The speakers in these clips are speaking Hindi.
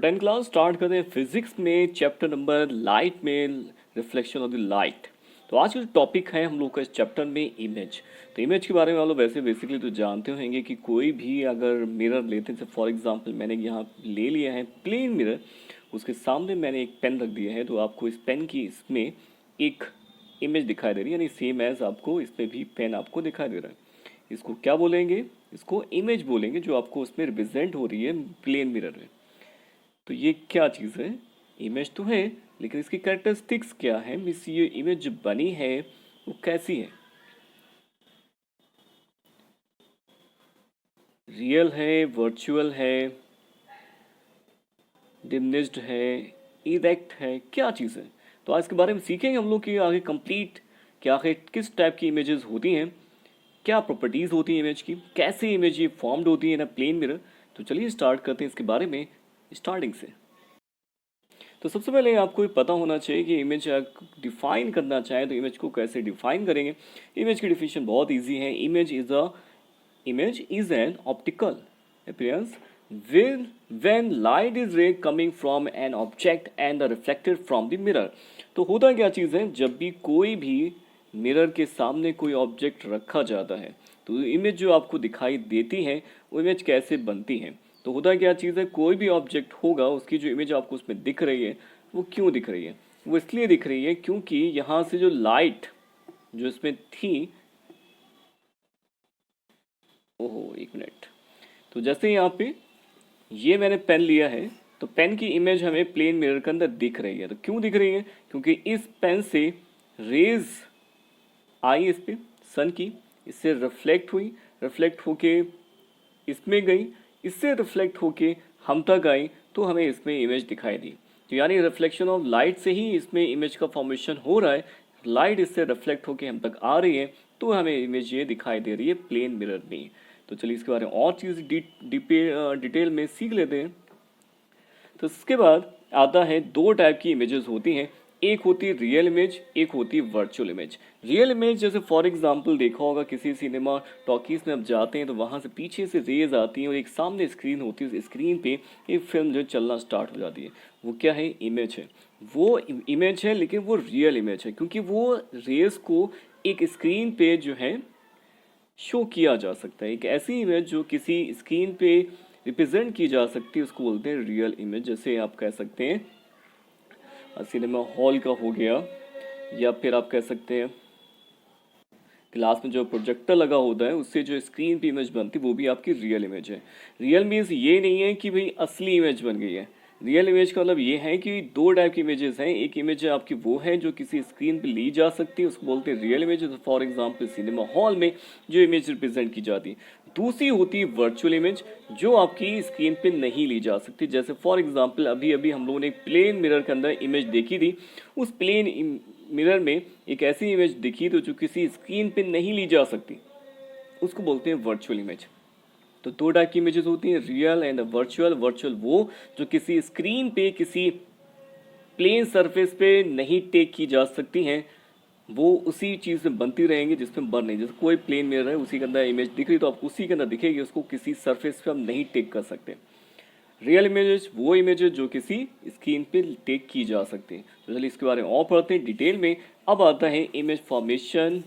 तो 10 क्लास स्टार्ट करते हैं फिजिक्स में चैप्टर नंबर लाइट में रिफ्लेक्शन ऑफ द लाइट। तो आज का जो टॉपिक है हम लोग का इस चैप्टर में इमेज। तो इमेज के बारे में आप लोग वैसे बेसिकली तो जानते होंगे कि कोई भी अगर मिरर लेते हैं, फॉर एग्जांपल मैंने यहाँ ले लिया है प्लेन मिरर, उसके सामने मैंने एक पेन रख दिया है, तो आपको इस पेन की इसमें एक इमेज दिखाई दे रही है, यानी सेम एज आपको इसमें भी पेन आपको दिखाई दे रहा है। इसको क्या बोलेंगे? इसको इमेज बोलेंगे, जो आपको उसमें रिप्रेजेंट हो रही है प्लेन मिरर में। तो ये क्या चीज़ है? इमेज तो है, लेकिन इसकी कैरेक्टरिस्टिक्स क्या है? मिस ये इमेज जो बनी है वो कैसी है? रियल है, वर्चुअल है, डिमिनिश्ड है, इरेक्ट है, क्या चीज़ है? तो आज इसके बारे में सीखेंगे हम लोग कि आगे कंप्लीट क्या आखिर किस टाइप की इमेजेस होती हैं, क्या प्रॉपर्टीज़ होती हैं इमेज की, कैसे इमेज ये फॉर्म्ड होती है ना प्लेन मिरर। तो चलिए स्टार्ट करते हैं इसके बारे में स्टार्टिंग से। तो सबसे पहले आपको ये पता होना चाहिए कि इमेज डिफाइन करना चाहें तो इमेज को कैसे डिफाइन करेंगे। इमेज की डिफिनेशन बहुत इजी है। Image is an optical appearance when light is ray coming from an object and reflected from the mirror। तो होता क्या चीज़ है, जब भी कोई भी मिरर के सामने कोई ऑब्जेक्ट रखा जाता है तो इमेज जो आपको दिखाई देती है वो इमेज कैसे बनती है। तो होता क्या चीज़ है, कोई भी ऑब्जेक्ट होगा उसकी जो इमेज आपको उसमें दिख रही है वो क्यों दिख रही है? वो इसलिए दिख रही है क्योंकि यहाँ से जो लाइट जो इसमें थी, ओहो एक मिनट, तो जैसे यहाँ पे ये मैंने पेन लिया है तो पेन की इमेज हमें प्लेन मिरर के अंदर दिख रही है। तो क्यों दिख रही है? क्योंकि इस पेन से रेज आई इस पे सन की, इससे रिफ्लेक्ट हुई, रिफ्लेक्ट होके इसमें गई, इससे रिफ्लेक्ट होके हम तक आई, तो हमें इसमें इमेज दिखाई दी। तो यानी रिफ्लेक्शन ऑफ लाइट से ही इसमें इमेज का फॉर्मेशन हो रहा है। लाइट इससे रिफ्लेक्ट होके हम तक आ रही है तो हमें इमेज ये दिखाई दे रही है प्लेन मिरर में। तो चलिए इसके बारे में और चीज़ डिटेल में सीख लेते हैं। तो इसके बाद आता है दो टाइप की इमेजेस होती हैं, एक होती है रियल इमेज, एक होती है वर्चुअल इमेज। रियल इमेज जैसे फॉर एग्जांपल देखा होगा किसी सिनेमा टॉकीज में अब जाते हैं तो वहाँ से पीछे से रेज आती हैं और एक सामने स्क्रीन होती है, उस स्क्रीन पे एक फिल्म जो चलना स्टार्ट हो जाती है। वो क्या है? इमेज है। वो इमेज है, लेकिन वो रियल इमेज है क्योंकि वो रेज को एक स्क्रीन पे जो है शो किया जा सकता है। एक ऐसी इमेज जो किसी स्क्रीन पे रिप्रेजेंट की जा सकती है उसको बोलते हैं रियल इमेज। जैसे आप कह सकते हैं सिनेमा हॉल का हो गया, या फिर आप कह सकते हैं क्लास में जो प्रोजेक्टर लगा होता है उससे जो स्क्रीन पे इमेज बनती है वो भी आपकी रियल इमेज है। रियल मीन्स ये नहीं है कि भाई असली इमेज बन गई है। रियल इमेज का मतलब ये है कि दो टाइप की इमेजेस हैं। एक इमेज आपकी वो है जो किसी स्क्रीन पे ली जा सकती है, उसको बोलते हैं real image. For example cinema hall में जो इमेज रिप्रेजेंट की जाती है। दूसरी होती है वर्चुअल इमेज, जो आपकी स्क्रीन पे नहीं ली जा सकती। जैसे फॉर एग्जांपल अभी अभी हम लोगों ने एक प्लेन मिरर के अंदर इमेज देखी थी, उस प्लेन मिरर में एक ऐसी इमेज दिखी तो जो किसी स्क्रीन पे नहीं ली जा सकती, उसको बोलते हैं वर्चुअल इमेज। तो दो टाइप की इमेजेस होती हैं, रियल एंड वर्चुअल। वर्चुअल वो जो किसी स्क्रीन पे किसी प्लेन सरफेस पे नहीं टेक की जा सकती हैं, वो उसी चीज़ में बनती रहेंगी जिसमें बन नहीं। जैसे कोई प्लेन मिरर है उसी के अंदर इमेज दिख रही तो आपको उसी के अंदर दिखेगी, उसको किसी सरफेस पे हम नहीं टेक कर सकते। रियल इमेजेस वो इमेजेस जो किसी स्क्रीन पे टेक की जा सकती हैं। तो चलिए इसके बारे में और पढ़ते हैं डिटेल में। अब आता है image formation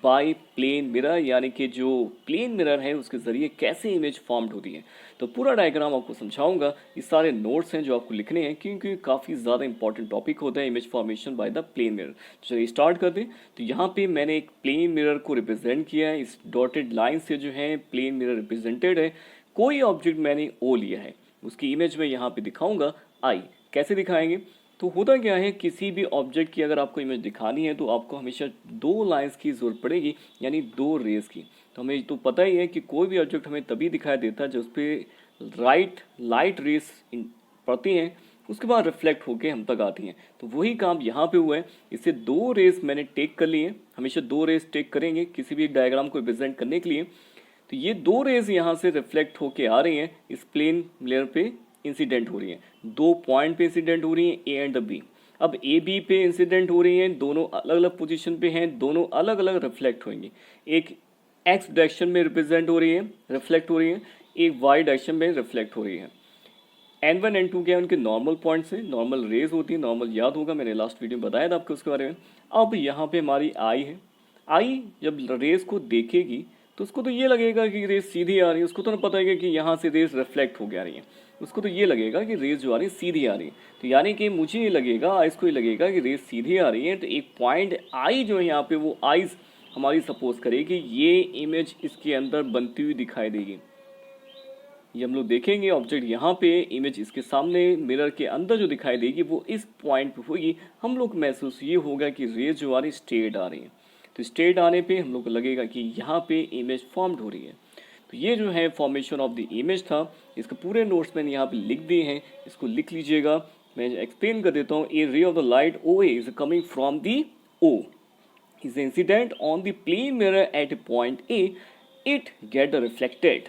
by plane mirror, यानी कि जो प्लेन मिरर है उसके ज़रिए कैसे इमेज फॉर्म्ड होती है। तो पूरा डायग्राम आपको समझाऊंगा। ये सारे नोट्स हैं जो आपको लिखने हैं क्योंकि काफ़ी ज़्यादा इंपॉर्टेंट टॉपिक होता है image formation by the plane mirror. तो चलिए स्टार्ट करते हैं। तो यहाँ पे मैंने एक प्लेन मिरर को रिप्रेजेंट किया है। इस डॉटेड लाइन से जो है प्लेन मिरर रिप्रेजेंटेड है। कोई ऑब्जेक्ट मैंने ओ लिया है, उसकी इमेज में यहाँ पे दिखाऊंगा आई। कैसे दिखाएंगे? तो होता क्या है, किसी भी ऑब्जेक्ट की अगर आपको इमेज दिखानी है तो आपको हमेशा दो लाइंस की जरूरत पड़ेगी, यानी दो रेज की। तो हमें तो पता ही है कि कोई भी ऑब्जेक्ट हमें तभी दिखाई देता है जब उस पर लाइट रेस पड़ती हैं, उसके बाद रिफ्लेक्ट होके हम तक आती हैं। तो वही काम यहाँ पे हुआ है। इससे दो रेस मैंने टेक कर लिए, हमेशा दो रेस टेक करेंगे किसी भी डायग्राम को रिप्रेजेंट करने के लिए। तो ये दो रेज यहाँ से रिफ्लेक्ट होके आ रही हैं, इस प्लेन लेयर पे इंसिडेंट हो रही है। दो पॉइंट पे इंसिडेंट हो रही है, ए एंड बी। अब ए बी पे इंसिडेंट हो रही हैं, दोनों अलग अलग पोजीशन पे हैं, दोनों अलग अलग रिफ्लेक्ट होंगी। एक एक्स डायरेक्शन में रिप्रेजेंट हो रही है, रिफ्लेक्ट हो रही है, एक वाई डायरेक्शन में रिफ्लेक्ट हो रही है। N1 N2 क्या है, उनके नॉर्मल पॉइंट्स है, नॉर्मल रेज होती है, नॉर्मल याद होगा, मैंने लास्ट वीडियो में बताया था आपको उसके बारे में। अब यहाँ पे हमारी आई है, आई जब रेस को देखेगी तो उसको तो ये लगेगा कि रेस सीधी आ रही है, उसको तो ना पता है कि यहाँ से रेस रिफ्लेक्ट हो आ रही है, उसको तो ये लगेगा कि रेस जो आ रही है सीधी आ रही है। तो यानी कि मुझे ये लगेगा, आइस को ये लगेगा कि रेस सीधी आ रही है, तो एक पॉइंट आई जो है यहाँ पे वो आइस हमारी सपोज करे कि ये इमेज इसके अंदर बनती हुई दिखाई देगी। ये हम लोग देखेंगे ऑब्जेक्ट यहाँ पे, इमेज इसके सामने मिरर के अंदर जो दिखाई देगी वो इस पॉइंट पे होगी। हम लोग महसूस ये होगा कि रेज जो आ रही स्ट्रेट आ रही है, तो स्ट्रेट आने पे हम लोग को लगेगा कि यहाँ पे इमेज फॉर्म्ड हो रही है। तो ये जो है फॉर्मेशन ऑफ द इमेज था, इसके पूरे नोट्स मैंने यहाँ पे लिख दिए हैं, इसको लिख लीजिएगा। मैं एक्सप्लेन कर देता हूँ। A ray of the light O is coming from the O is incident on the plane mirror at point A, it get reflected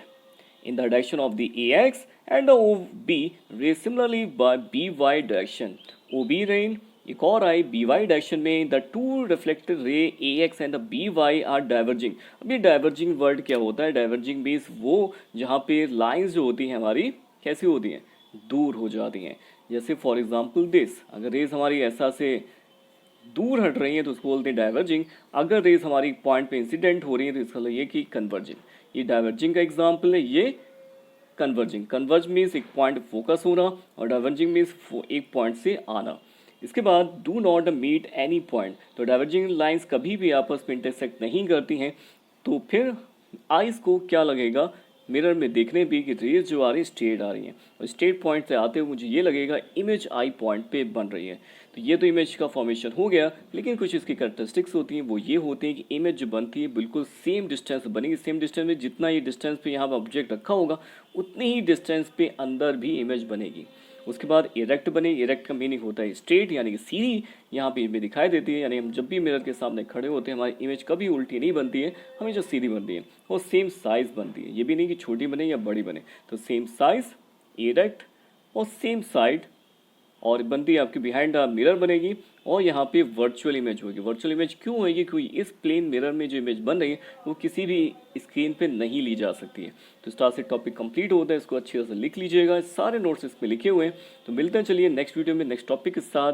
in the direction of the AX and the OB ray similarly by BY direction. OB ray एक और आई BY डायरेक्शन में, the two reflected ray AX and the BY are diverging. अब ये डाइवर्जिंग वर्ड क्या होता है? डाइवर्जिंग मीन्स वो जहाँ पे लाइंस जो होती हैं हमारी कैसी होती हैं, दूर हो जाती हैं। जैसे फॉर एग्जांपल दिस, अगर रेस हमारी ऐसा से दूर हट रही है तो उसको बोलते हैं डाइवर्जिंग। अगर रेस हमारी पॉइंट पे इंसिडेंट हो रही है तो इसका ये कि कन्वर्जिंग। ये डाइवर्जिंग का एग्जांपल है, ये कन्वर्जिंग। कन्वर्ज मीन्स एक पॉइंट फोकस होना और डाइवर्जिंग मीन्स एक पॉइंट से आना। इसके बाद do not meet any point, तो डाइवर्जिंग लाइंस कभी भी आपस में इंटरसेक्ट नहीं करती हैं, तो फिर आइस को क्या लगेगा मिरर में देखने भी कि रेस जो आ रही है स्ट्रेट आ रही है, और स्ट्रेट पॉइंट से आते हुए मुझे ये लगेगा इमेज आई पॉइंट पे बन रही है। तो ये तो इमेज का फॉर्मेशन हो गया, लेकिन कुछ इसकी कैरेक्टरिस्टिक्स होती हैं, वो ये होती हैं कि इमेज जो बनती है बिल्कुल सेम डिस्टेंस बनेगी। सेम डिस्टेंस में जितना ये डिस्टेंस पे यहाँ पर ऑब्जेक्ट रखा होगा उतनी ही डिस्टेंस पे अंदर भी इमेज बनेगी। उसके बाद इरेक्ट बने, इरेक्ट का मीनिंग होता है स्ट्रेट यानी कि सीधी, यहाँ पे इमेज दिखाई देती है। यानी हम जब भी मिरर के सामने खड़े होते हैं हमारी इमेज कभी उल्टी नहीं बनती है, हमेशा सीधी बनती है और सेम साइज बनती है। ये भी नहीं कि छोटी बने या बड़ी बने, तो सेम साइज, इरेक्ट और सेम साइड, और बनती है आपकी बिहाइंड द मिरर बनेगी। और यहाँ पे वर्चुअल इमेज होगी। वर्चुअल इमेज क्यों होगी? क्योंकि इस प्लेन मिरर में जो इमेज बन रही है वो किसी भी स्क्रीन पे नहीं ली जा सकती है। तो इस तरह से टॉपिक कंप्लीट होता है, इसको अच्छी तरह से लिख लीजिएगा, सारे नोट्स इसमें लिखे हुए हैं। तो मिलते हैं चलिए नेक्स्ट वीडियो में नेक्स्ट टॉपिक के साथ।